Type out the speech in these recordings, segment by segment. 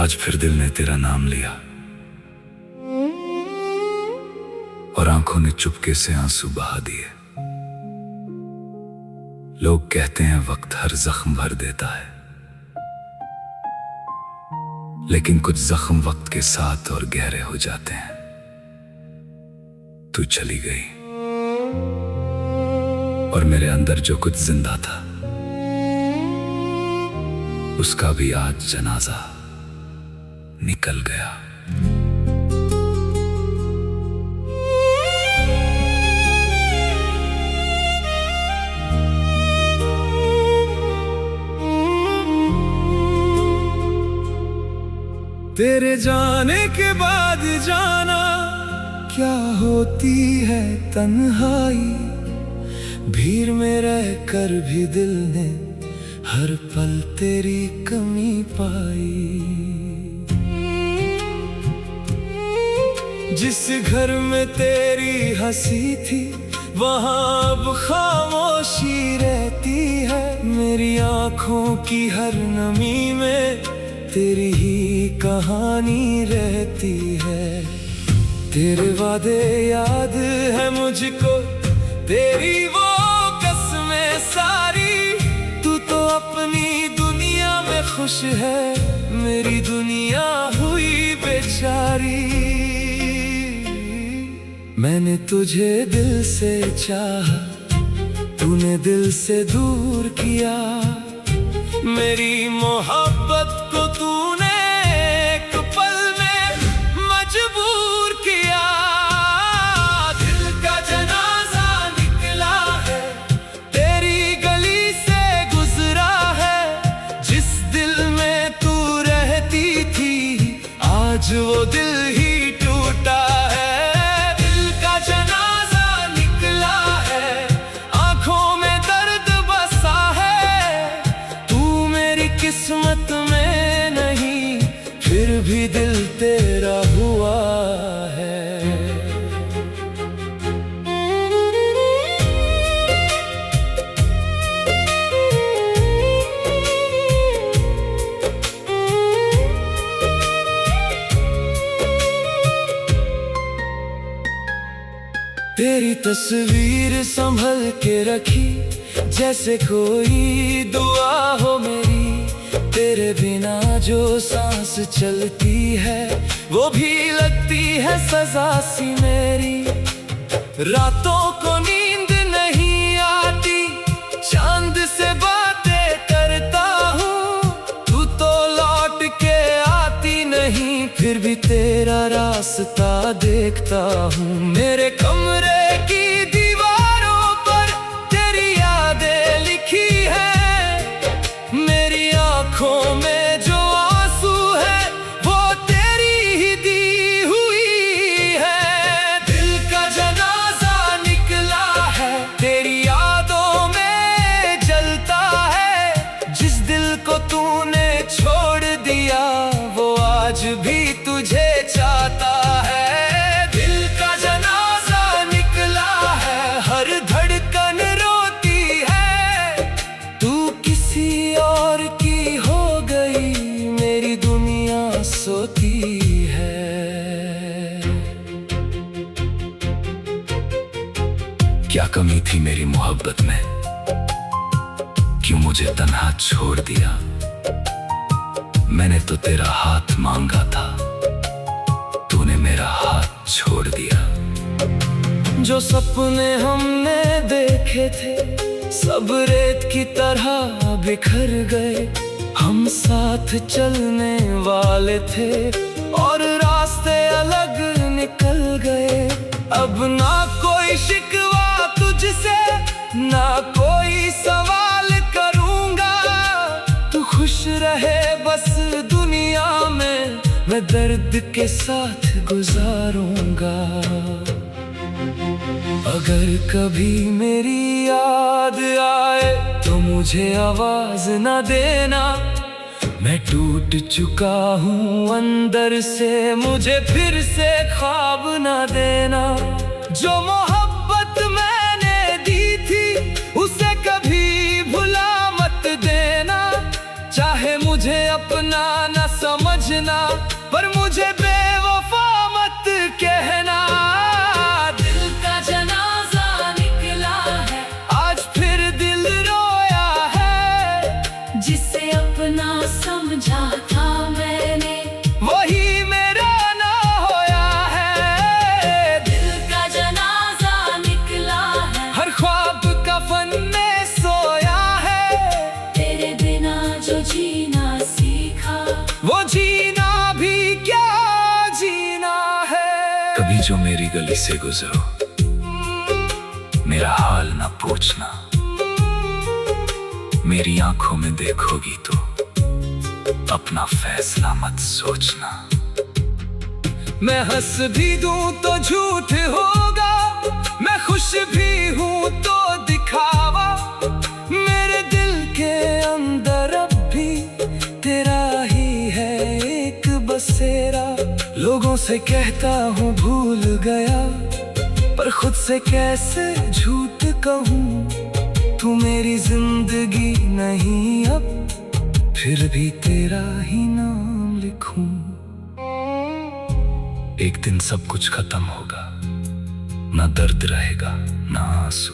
आज फिर दिल ने तेरा नाम लिया और आंखों ने चुपके से आंसू बहा दिए। लोग कहते हैं वक्त हर जख्म भर देता है, लेकिन कुछ जख्म वक्त के साथ और गहरे हो जाते हैं। तू चली गई और मेरे अंदर जो कुछ जिंदा था उसका भी आज जनाजा निकल गया। तेरे जाने के बाद जाना क्या होती है तन्हाई, भीड़ में रहकर भी दिल ने हर पल तेरी कमी पाई। जिस घर में तेरी हंसी थी वहां अब खामोशी रहती है। मेरी आंखों की हर नमी में तेरी ही कहानी रहती है। तेरे वादे याद है मुझको, तेरी वो कसमें सारी। तू तो अपनी दुनिया में खुश है, मेरी दुनिया हुई बेचारी। मैंने तुझे दिल से चाहा, तूने दिल से दूर किया। मेरी मोहब्बत को तूने एक पल में मजबूर किया। दिल का जनाजा निकला है, तेरी गली से गुजरा है। जिस दिल में तू रहती थी आज वो दिल ही टूटा है। किस्मत में नहीं फिर भी दिल तेरा हुआ है। तेरी तस्वीर संभल के रखी जैसे कोई दुआ हो मेरी। तेरे बिना जो सांस चलती है वो भी लगती है सजा सी मेरी। रातों को नींद नहीं आती, चांद से बातें करता हूँ। तू तो लौट के आती नहीं, फिर भी तेरा रास्ता देखता हूँ। मेरे कमरे की दीवारों पर तेरी यादें लिखी है। मेरी आंखों में जो आंसू है वो तेरी ही दी हुई है। दिल का जनाजा निकला है, तेरी यादों में जलता है। जिस दिल को तूने छोड़ दिया वो आज भी तुझे चाहता है। दिल का जनाजा निकला है, हर धड़कन रोती है। तू किसी और की हो गई, मेरी दुनिया सोती है। क्या कमी थी मेरी मोहब्बत में, क्यों मुझे तन्हा छोड़ दिया। मैंने तो तेरा हाथ मांगा था, तूने मेरा हाथ छोड़ दिया। जो सपने हमने देखे थे सब रेत की तरह बिखर गए। हम साथ चलने वाले थे और रास्ते अलग निकल गए। अब ना कोई शिकवा तुझसे, ना कोई सवाल करूंगा। तू खुश रहे बस दुनिया में, मैं दर्द के साथ गुजारूंगा। अगर कभी मेरी याद आए तो मुझे आवाज न देना। मैं टूट चुका हूँ अंदर से, मुझे फिर से ख्वाब न देना। जो मोहब्बत मैंने दी थी उसे कभी भुला मत देना। चाहे मुझे अपना न समझना, गली से गुजरो, मेरा हाल ना पूछना। मेरी आंखों में देखोगी तो अपना फैसला मत सोचना। मैं हंस भी दूं तो झूठ होगा, मैं खुश भी हूं तो दिखावा। मेरे दिल के अंदर अब भी तेरा ही है एक बसेरा। लोगों से कहता हूँ भूल गया, पर खुद से कैसे झूठ कहूँ। तू मेरी जिंदगी नहीं अब, फिर भी तेरा ही नाम लिखूं। एक दिन सब कुछ खत्म होगा, ना दर्द रहेगा ना आंसू,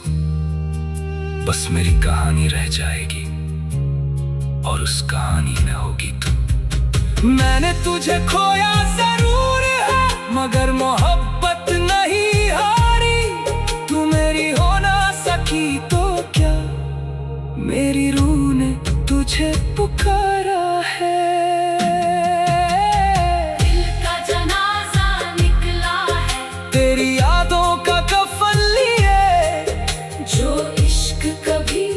बस मेरी कहानी रह जाएगी और उस कहानी में होगी तू। मैंने तुझे खोया जरूर है, मगर मोहब्बत नहीं हारी। तू मेरी हो ना सकी तो क्या, मेरी रूह ने तुझे पुकारा है। दिल का जनाजा निकला है, तेरी यादों का कफन लिए, जो इश्क कभी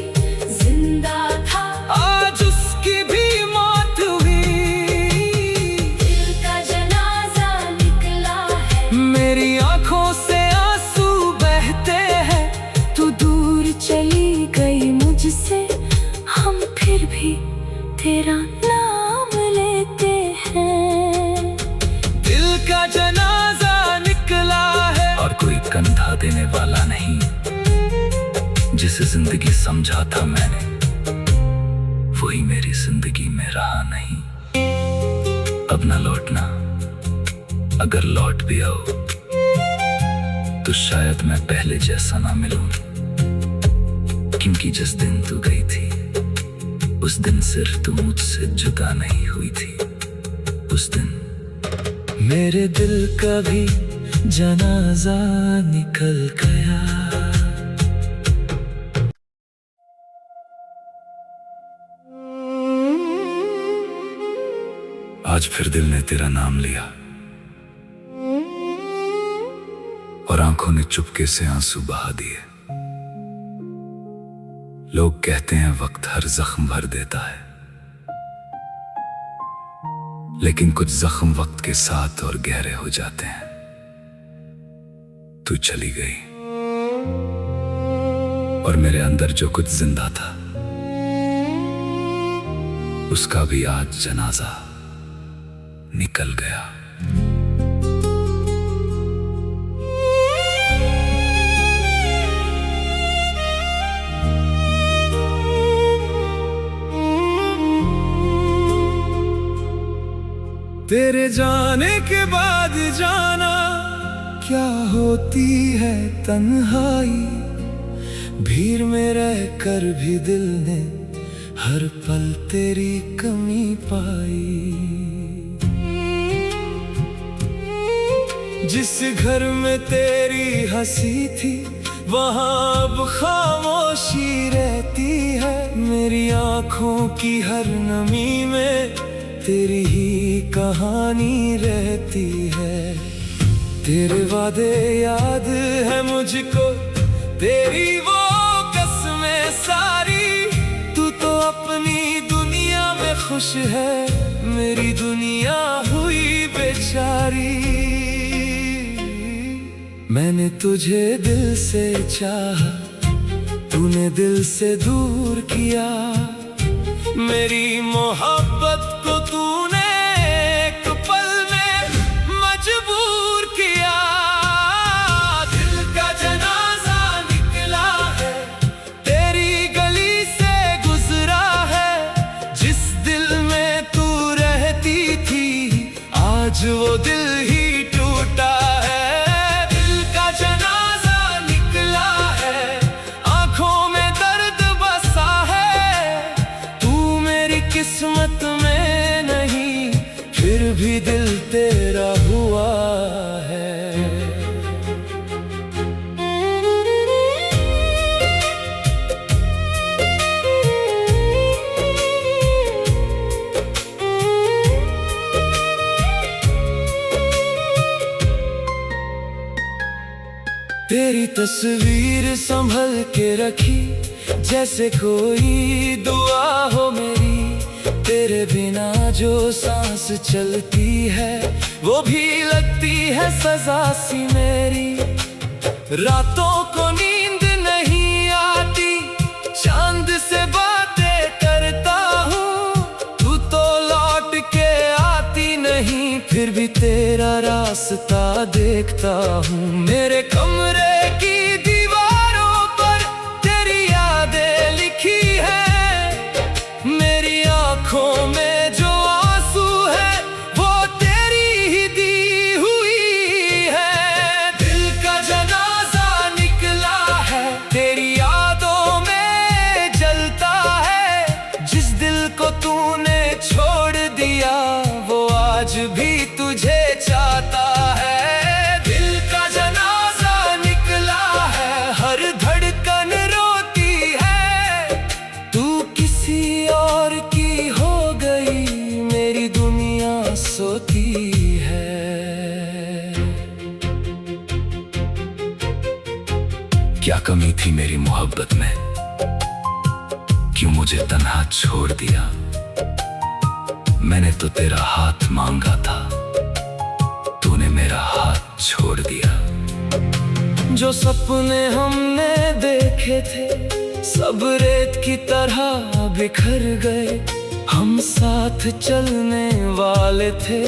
जिंदा था आज उसकी भी मौत हुई। दिल का जनाजा निकला है, मेरी आंखों से आंसू बहते हैं। तू दूर चली गई मुझसे, हम फिर भी तेरा नाम लेते हैं। दिल का जनाजा निकला है, और कोई कंधा देने वाला नहीं, जिसे जिंदगी समझा था मैंने, वही मेरी जिंदगी में रहा नहीं। अब ना लौटना, अगर लौट भी आओ तो शायद मैं पहले जैसा ना मिलूं, क्योंकि जिस दिन तू गई थी उस दिन सिर्फ तू मुझसे जुदा नहीं हुई थी। उस दिन मेरे दिल का भी जनाजा निकल गया। आज फिर दिल ने तेरा नाम लिया और आंखों ने चुपके से आंसू बहा दिए। लोग कहते हैं वक्त हर जख्म भर देता है, लेकिन कुछ जख्म वक्त के साथ और गहरे हो जाते हैं। तू चली गई और मेरे अंदर जो कुछ जिंदा था उसका भी आज जनाजा निकल गया। तेरे जाने के बाद जाना क्या होती है तन्हाई। भीड़ में रहकर भी दिल ने हर पल तेरी कमी पाई। जिस घर में तेरी हंसी थी वहां अब खामोशी रहती है। मेरी आंखों की हर नमी में तेरी ही कहानी रहती है। तेरे वादे याद है मुझको, तेरी वो कसमें सारी। तू तो अपनी दुनिया में खुश है, मेरी दुनिया हुई बेचारी। मैंने तुझे दिल से चाहा, तूने दिल से दूर किया। मेरी मोहब्बत को तूने एक पल में मजबूर किया। दिल का जनाजा निकला है, तेरी गली से गुजरा है। जिस दिल में तू रहती थी आज वो दिल ही टूटा है। दिल का जनाजा निकला है, आंखों में दर्द बसा है। तू मेरी किस्मत में नहीं तस्वीर संभल के रखी, जैसे कोई दुआ हो मेरी। तेरे बिना जो सांस चलती है, वो भी लगती है सजा सी मेरी। रातों को नींद नहीं आती, चांद से बातें करता हूँ, तू तो लौट के आती नहीं, फिर भी तेरा रास्ता देखता हूँ। मेरे कमरे की दीवारों पर तेरी यादें लिखी है, मेरी आंखों में जो आंसू है, वो तेरी ही दी हुई है। दिल का जनाजा निकला है, तेरी यादों में जलता है। जिस दिल को तूने छोड़ दिया, वो आज भी तुझे चाहता है। दिल का जनाजा निकला है, हर धड़कन रोती है। तू किसी और की हो गई, मेरी दुनिया सोती है। क्या कमी थी मेरी मोहब्बत में, क्यों मुझे तन्हा छोड़ दिया। मैंने तो तेरा हाथ मांगा था, तूने मेरा हाथ छोड़ दिया। जो सपने हमने देखे थे, सब रेत की तरह बिखर गए। हम साथ चलने वाले थे,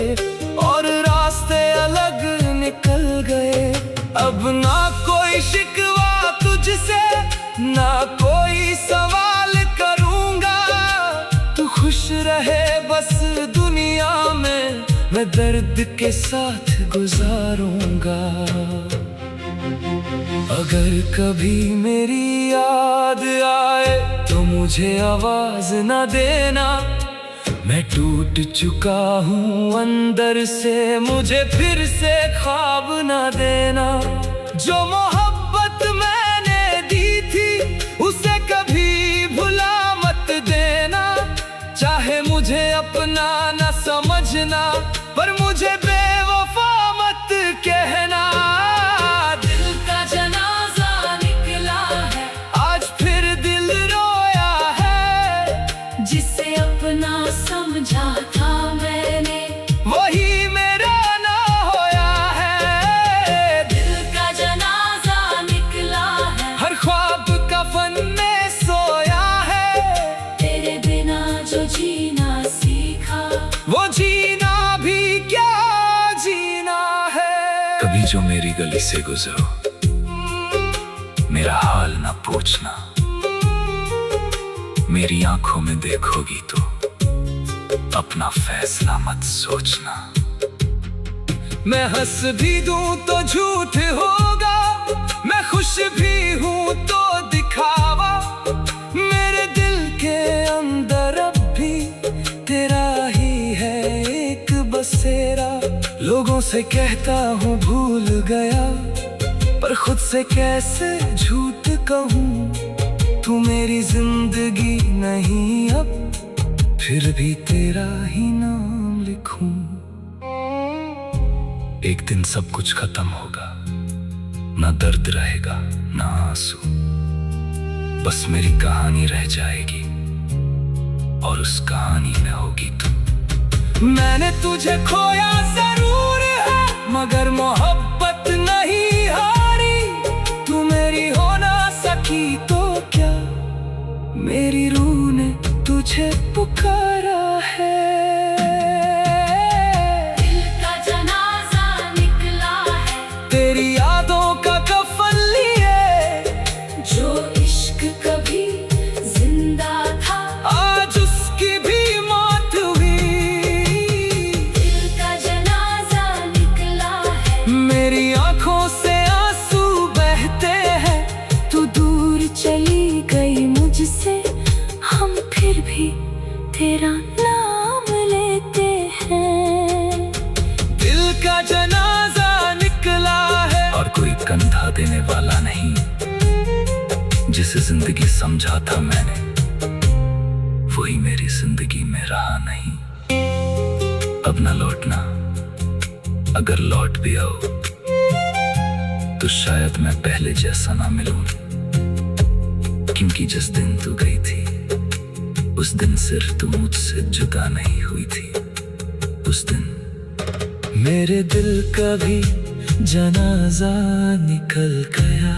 और रास्ते अलग निकल गए। अब ना कोई शिकवा तुझसे, ना कोई सवाल करूंगा। तू खुश रहे बस दुनिया में, मैं दर्द के साथ गुजारूंगा। अगर कभी मेरी याद आए, तो मुझे आवाज ना देना। मैं टूट चुका हूँ अंदर से, मुझे फिर से ख्वाब ना देना। जो मोहब्बत मैंने दी थी, उसे कभी भुला मत देना। चाहे मुझे अपना न समझना, पर मुझे बेवफा मत कहना। दिल का जनाजा निकला है, आज फिर दिल रोया है। जिसे अपना समझा था मैंने, वही मेरा ना होया है। दिल का जनाजा निकला है, हर ख्वाब कफन में सोया है। तेरे बिना जो जीना सीखा, वो जीना भी क्या जीना है। कभी जो मेरी गली से गुजरो, मेरा हाल ना पूछना। मेरी आंखों में देखोगी तो अपना फैसला मत सोचना। मैं हंस भी दूं तो झूठ होगा, मैं खुश भी हूं तो दिखावा। मेरे दिल के अंदर अब भी तेरा ही है एक बसेरा। लोगों से कहता हूँ भूल गया, पर खुद से कैसे झूठ कहूँ। तू मेरी जिंदगी नहीं अब, फिर भी तेरा ही नाम लिखूं। एक दिन सब कुछ खत्म होगा, ना दर्द रहेगा ना आंसू। बस मेरी कहानी रह जाएगी, और उस कहानी में होगी तू। मैंने तुझे खोया जरूर है, मगर मोहब्बत नहीं हारी। तू मेरी हो ना सकी तो क्या, मेरी रूह ने तुझे पुकारा है। दिल का जनाजा निकला है, तेरी यादों का कफन लिए। जो इश्क कभी जिंदा था, आज उसकी भी मौत हुई। दिल का जनाजा निकला है, मेरी आंखों से आंसू बहते हैं। तू दूर चली गई मुझसे, हम फिर भी तेरा नाम लेते हैं। दिल का जनाजा निकला है, और कोई कंधा देने वाला नहीं। जिसे जिंदगी समझा था मैंने, वही मेरी जिंदगी में रहा नहीं। अब ना लौटना, अगर लौट भी आओ तो शायद मैं पहले जैसा ना मिलूं, क्योंकि जिस दिन तू गई थी उस दिन सिर्फ तू मुझसे जुदा नहीं हुई थी। उस दिन मेरे दिल का भी जनाजा निकल गया।